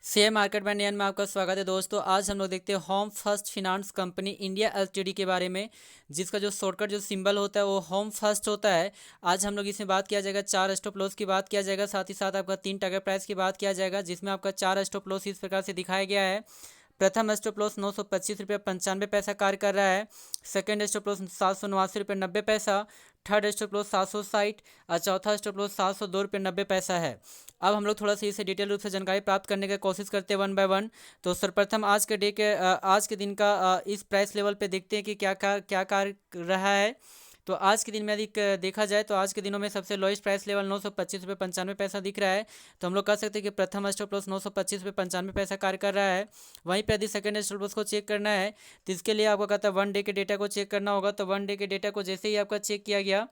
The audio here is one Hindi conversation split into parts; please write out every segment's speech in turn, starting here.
शेयर मार्केट में नियन में आपका स्वागत है दोस्तों। आज हम लोग देखते हैं home first finance company India LTD के बारे में, जिसका जो शॉर्टकट जो सिंबल होता है वो होम फर्स्ट होता है। आज हम लोग इसमें बात किया जाएगा, चार स्टॉप लॉस की बात किया जाएगा, साथ ही साथ आपका तीन टारगेट प्राइस की बात किया जाएगा, जिसमें आपका चार स्टॉप लॉस इस प्रकार से दिखाया गया है। प्रथम स्टॉप लॉस 925 रुपये 95 पैसा कार्य कर रहा है। सेकंड स्टॉप लॉस 789 रुपये 90 पैसा। थर्ड स्टॉप लॉस 760 और चौथा स्टॉप लॉस 702 रुपये 90 पैसा है। अब हम लोग थोड़ा सा इसे डिटेल रूप से जानकारी प्राप्त करने की कोशिश करते हैं वन बाय वन। तो सर्वप्रथम आज के दिन का इस प्राइस लेवल पे देखते हैं कि क्या कार्य रहा है। तो आज के दिन में यदि देखा जाए तो आज के दिनों में सबसे लोएस्ट प्राइस लेवल 925 रुपये 95 पैसा दिख रहा है। तो हम लोग कह सकते हैं कि प्रथम स्टॉप लॉस 925 रुपये 95 पैसा कार्य कर रहा है। वहीं पे यदि सेकंड स्टॉप लॉस को चेक करना है तो इसके लिए आपको कहता है वन डे के डेटा को चेक करना होगा। तो वन डे के डेटा को जैसे ही आपका चेक किया गया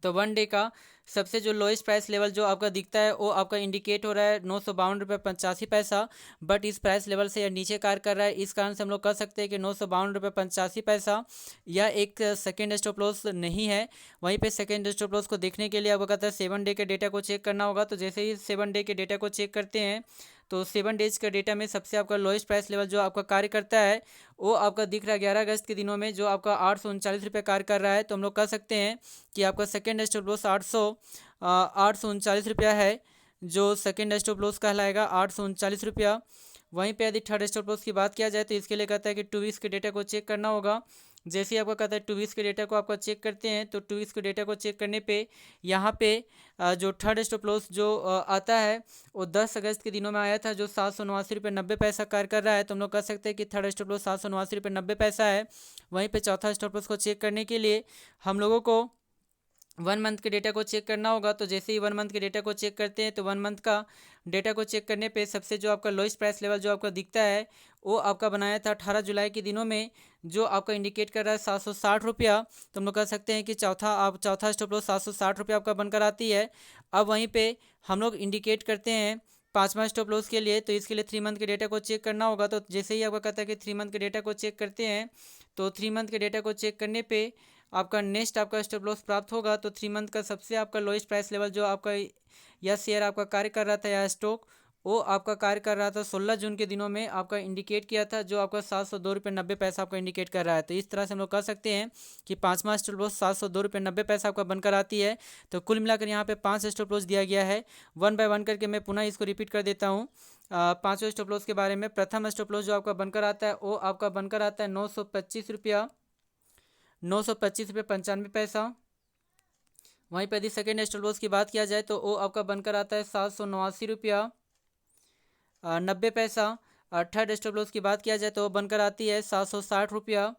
तो वन डे का सबसे जो लोएस्ट प्राइस लेवल जो आपका दिखता है वो आपका इंडिकेट हो रहा है 952 रुपये 85 पैसा। बट इस प्राइस लेवल से यह नीचे कार्य कर रहा है, इस कारण से हम लोग कह सकते हैं कि 952 रुपये 85 पैसा यह एक सेकेंड स्टॉप लॉस नहीं है। वहीं पे सेकेंड स्टॉप लॉस को देखने के लिए आपको कहता है 7 डे के डेटा को चेक करना होगा। तो जैसे ही 7 डे के डेटा को चेक करते हैं तो 7 डेज का डेटा में सबसे आपका लोएस्ट प्राइस लेवल जो आपका कार्य करता है वो आपका दिख रहा है 11 अगस्त के दिनों में, जो आपका 839 रुपये कार्य कर रहा है। तो हम लोग कह सकते हैं कि आपका सेकेंड स्टॉप लॉस 839 रुपया है, जो सेकेंड स्टॉप लॉस कहलाएगा 839 रुपया। वहीं पे यदि थर्ड स्टॉप लॉस की बात किया जाए तो इसके लिए कहता है कि 2 वीक्स के डेटा को चेक करना होगा। जैसे ही आपका कहता है 2 वीक्स के डेटा को आपका चेक करते हैं तो 2 वीक्स के डेटा को चेक करने पे यहाँ पे जो थर्ड स्टॉप लॉस जो आता है वो 10 अगस्त के दिनों में आया था, जो 789 रुपये 90 पैसा कार्य कर रहा है। तो हम लोग कह सकते हैं कि थर्ड स्टॉप लॉस 789 रुपये 90 पैसा है। वहीं पे चौथा स्टॉप लॉस को चेक करने के लिए हम लोगों को 1 मंथ के डेटा को चेक करना होगा। तो जैसे ही 1 मंथ के डेटा को चेक करते हैं तो 1 मंथ का डेटा को चेक करने पे सबसे जो आपका लोएस्ट प्राइस लेवल जो आपका दिखता है वो आपका बनाया था 18 जुलाई के दिनों में, जो आपका इंडिकेट कर रहा है 760 रुपया। तो हम लोग कह सकते हैं कि चौथा स्टॉप लॉस 760 रुपया आपका बनकर आती है। अब वहीं पे हम लोग इंडिकेट करते हैं पाँचवा स्टॉप लॉस के लिए, तो इसके लिए 3 मंथ के डेटा को चेक करना होगा। तो जैसे ही आपका कहता है कि 3 मंथ के डेटा को चेक करते हैं तो 3 मंथ के डेटा को चेक करने पे आपका नेक्स्ट आपका स्टॉप लॉस प्राप्त होगा। तो 3 मंथ का सबसे आपका लोएस्ट प्राइस लेवल जो आपका यह शेयर आपका कार्य कर रहा था, यह स्टॉक वो आपका कार्य कर रहा था 16 जून के दिनों में आपका इंडिकेट किया था, जो आपका 702 रुपये 90 पैसा आपका इंडिकेट कर रहा है। तो इस तरह से हम लोग कह सकते हैं कि पाँचवा स्टॉप लॉस 702 रुपये 90 पैसा आपका बनकर आती है। तो कुल मिलाकर यहाँ पे 5 स्टॉप लॉस दिया गया है। वन बाय वन करके मैं पुनः इसको रिपीट कर देता हूँ। पाँचों स्टॉप लॉस के बारे में, प्रथम स्टॉप लॉस जो आपका बनकर आता है वो आपका बनकर आता है 925 रुपया 95 पैसा। वहीं पर यदि सेकेंड स्टॉप लॉस की बात किया जाए तो वो आपका बनकर आता है 789 रुपया 90 पैसा। और थर्ड स्टॉप लॉस की बात किया जाए तो वो बनकर आती है 760 रुपया।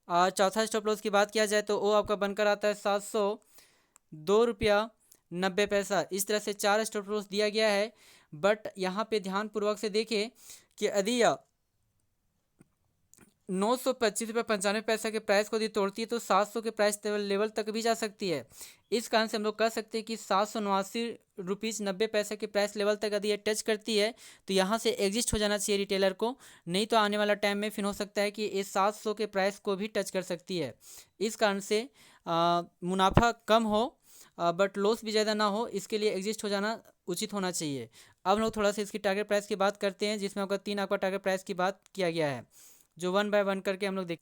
और चौथा स्टॉप लॉस की बात किया जाए तो वो आपका बनकर आता है 702 रुपया 90 पैसा। इस तरह से चार स्टॉप लॉस दिया गया है। बट यहाँ पे ध्यानपूर्वक से देखें कि यदि 925 रुपये 95 पैसा के प्राइस को यदि तोड़ती है तो 700 के प्राइस लेवल तक भी जा सकती है। इस कारण से हम लोग कह सकते हैं कि 789 रुपीज़ 90 पैसे के प्राइस लेवल तक यदि ये टच करती है तो यहाँ से एग्जिस्ट हो जाना चाहिए रिटेलर को, नहीं तो आने वाला टाइम में फिर हो सकता है कि ये 700 के प्राइस को भी टच कर सकती है। इस कारण से मुनाफा कम हो बट लॉस भी ज़्यादा ना हो, इसके लिए एग्जिस्ट हो जाना उचित होना चाहिए। अब हम लोग थोड़ा सा इसकी टारगेट प्राइस की बात करते हैं, जिसमें आपका तीन आपका टारगेट प्राइस की बात किया गया है, जो वन बाय वन करके हम लोग देख।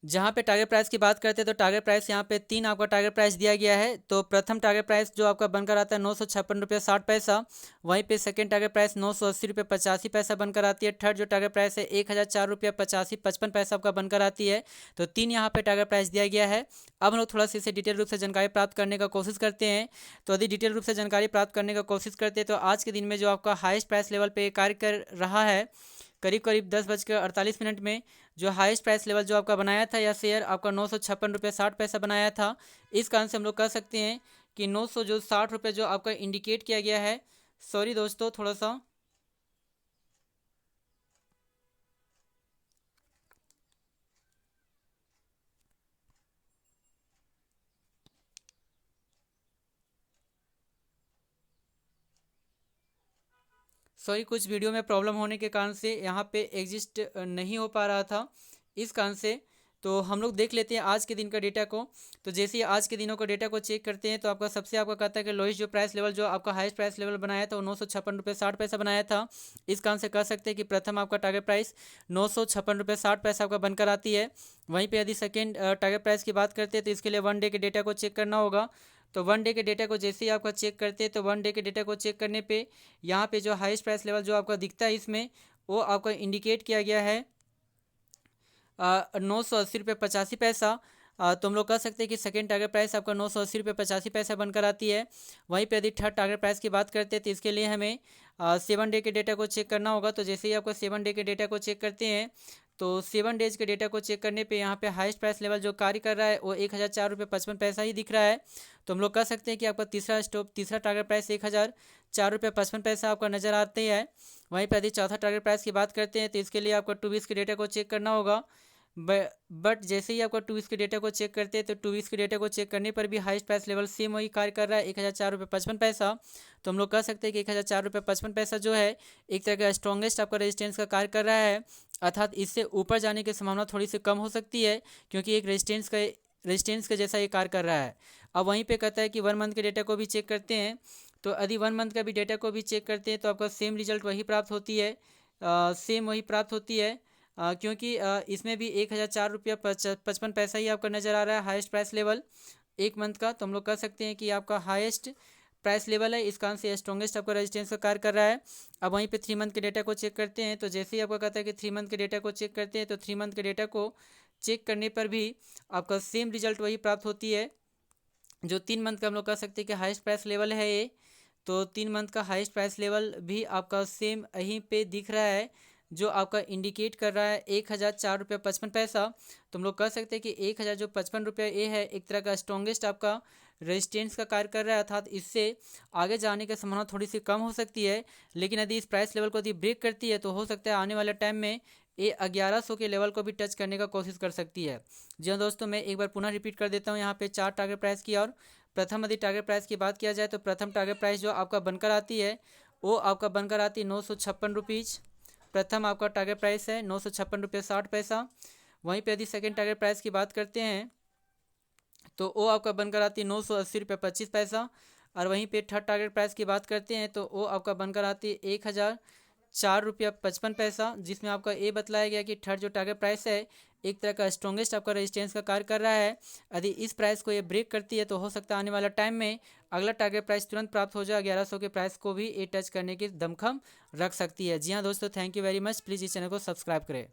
जहाँ पे टारगेट प्राइस की बात करते हैं तो टारगेट प्राइस यहाँ पे तीन आपका टारगेट प्राइस दिया गया है। तो प्रथम टारगेट प्राइस जो आपका बनकर आता है 956 रुपये 60 पैसा। वहीं पे सेकंड टारगेट प्राइस 980 रुपये 85 पैसा बनकर आती है। थर्ड जो टारगेट प्राइस है 1004 रुपये 85 55 पैसा आपका बनकर आती है। तो तीन यहाँ पे टारगेट प्राइस दिया गया है। अब हम लोग थोड़ा सा इसे डिटेल रूप से जानकारी प्राप्त करने का कोशिश करते हैं। तो यदि डिटेल रूप से जानकारी प्राप्त करने का कोशिश करते हैं तो आज के दिन में जो आपका हाईएस्ट प्राइस लेवल पे कार्य कर रहा है, करीब करीब 10:48 में जो हाईएस्ट प्राइस लेवल जो आपका बनाया था, यह शेयर आपका 956 रुपये 60 पैसा बनाया था। इस कारण से हम लोग कह सकते हैं कि 960 रुपये जो आपका इंडिकेट किया गया है। सॉरी दोस्तों, थोड़ा सा सॉरी, कुछ वीडियो में प्रॉब्लम होने के कारण से यहाँ पे एग्जिस्ट नहीं हो पा रहा था, इस कारण से। तो हम लोग देख लेते हैं आज के दिन का डेटा को। तो जैसे ही आज के दिनों का डेटा को चेक करते हैं तो आपका सबसे आपका कहता है कि लोएस्ट जो प्राइस लेवल जो आपका हाईएस्ट प्राइस लेवल बनाया था वो 956 रुपये 60 पैसा बनाया था। इस कारण से कह सकते हैं कि प्रथम आपका टारगेट प्राइस 956 रुपये 60 पैसा आपका बनकर आती है। वहीं पे यदि सेकेंड टारगेट प्राइस की बात करते हैं तो इसके लिए 1 डे के डेटा को चेक करना होगा। तो 1 डे के डेटा को जैसे ही आपका चेक करते हैं तो 1 डे के डेटा को चेक करने पे यहाँ पे जो हाईएस्ट प्राइस लेवल जो आपका दिखता है इसमें वो आपका इंडिकेट किया गया है 980 रुपये 85 पैसा। तो हम लोग कह सकते हैं कि सेकेंड टारगेट प्राइस आपका 980 रुपये 85 पैसा बनकर आती है। वहीं पे यदि थर्ड टारगेट प्राइस की बात करते हैं तो इसके लिए हमें 7 डे के डेटा को चेक करना होगा। तो जैसे ही आपको 7 डे के डेटा को चेक करते हैं तो 7 डेज के डेटा को चेक करने पे यहाँ पे हाईएस्ट प्राइस लेवल जो कार्य कर रहा है वो 1004 रुपये 55 पैसा ही दिख रहा है। तो हम लोग कह सकते हैं कि आपका तीसरा टारगेट प्राइस 1004 रुपये 55 पैसा आपका नज़र आते हैं। वहीं पर यदि चौथा टारगेट प्राइस की बात करते हैं तो इसके लिए आपको 2 वीक्स के डेटा को चेक करना होगा। बट जैसे ही आपका 2 वीक्स के डेटा को चेक करते हैं तो 2 वीक्स के डेटा को चेक करने पर भी हाईएस्ट प्राइस लेवल सेम वही कार्य कर रहा है 1004 रुपये 55 पैसा। तो हम लोग कह सकते हैं कि 1004 रुपये 55 पैसा जो है एक तरह का स्ट्रॉन्गेस्ट आपका रेजिस्टेंस का कार्य कर रहा है, अर्थात इससे ऊपर जाने की संभावना थोड़ी सी कम हो सकती है क्योंकि एक रेजिस्टेंस का जैसा ये कार्य कर रहा है। अब वहीं पे कहता है कि 1 मंथ के डेटा को भी चेक करते हैं। तो यदि 1 मंथ का भी डेटा को भी चेक करते हैं तो आपका सेम रिजल्ट वही प्राप्त होती है, क्योंकि इसमें भी 1004 रुपया 55 पैसा ही आपका नज़र आ रहा है हाईएस्ट प्राइस लेवल 1 मंथ का। तो हम लोग कह सकते हैं कि आपका हाईएस्ट प्राइस लेवल है, इस कारण से स्ट्रॉन्गेस्ट आपका रेजिस्टेंस का कार्य कर रहा है। अब वहीं पे 3 मंथ के डेटा को चेक करते हैं तो जैसे ही आपका कहता है कि 3 मंथ के डेटा को चेक करते हैं तो 3 मंथ के डेटा को चेक करने पर भी आपका सेम रिजल्ट वही प्राप्त होती है जो 3 मंथ का हम लोग कह सकते हैं कि हाईएस्ट प्राइस लेवल है ये। तो 3 मंथ का हाईएस्ट प्राइस लेवल भी आपका सेम यहीं पे दिख रहा है जो आपका इंडिकेट कर रहा है 1004 रुपये 55 पैसा। तो हम लोग कह सकते हैं कि 1055 रुपये ये है एक तरह का स्ट्रॉन्गेस्ट आपका रेजिस्टेंस का कार्य कर रहा है, अर्थात इससे आगे जाने की संभावना थोड़ी सी कम हो सकती है। लेकिन यदि इस प्राइस लेवल को यदि ब्रेक करती है तो हो सकता है आने वाले टाइम में ये 1100 के लेवल को भी टच करने का कोशिश कर सकती है। जी हाँ दोस्तों, मैं एक बार पुनः रिपीट कर देता हूँ यहाँ पे 4 टारगेट प्राइस की। और प्रथम यदि टारगेट प्राइस की बात किया जाए तो प्रथम टारगेट प्राइस जो आपका बनकर आती है वो आपका बनकर आती है 956 रुपीज़। प्रथम आपका टारगेट प्राइस है 956 रुपये 60 पैसा। वहीं पे यदि सेकेंड टारगेट प्राइस की बात करते हैं तो वो आपका बनकर आती है 980 रुपये 25 पैसा। और वहीं पे थर्ड टारगेट प्राइस की बात करते हैं तो वो आपका बनकर आती है 1004 रुपया 55 पैसा, जिसमें आपका ये बतलाया गया कि थर्ड जो टारगेट प्राइस है एक तरह का स्ट्रॉन्गेस्ट आपका रेजिस्टेंस का कार्य कर रहा है। यदि इस प्राइस को ये ब्रेक करती है तो हो सकता है आने वाला टाइम में अगला टारगेट प्राइस तुरंत प्राप्त हो जाए, 1100 के प्राइस को भी ये टच करने की दमखम रख सकती है। जी हाँ दोस्तों, thank you very much. Please इस चैनल को सब्सक्राइब करें।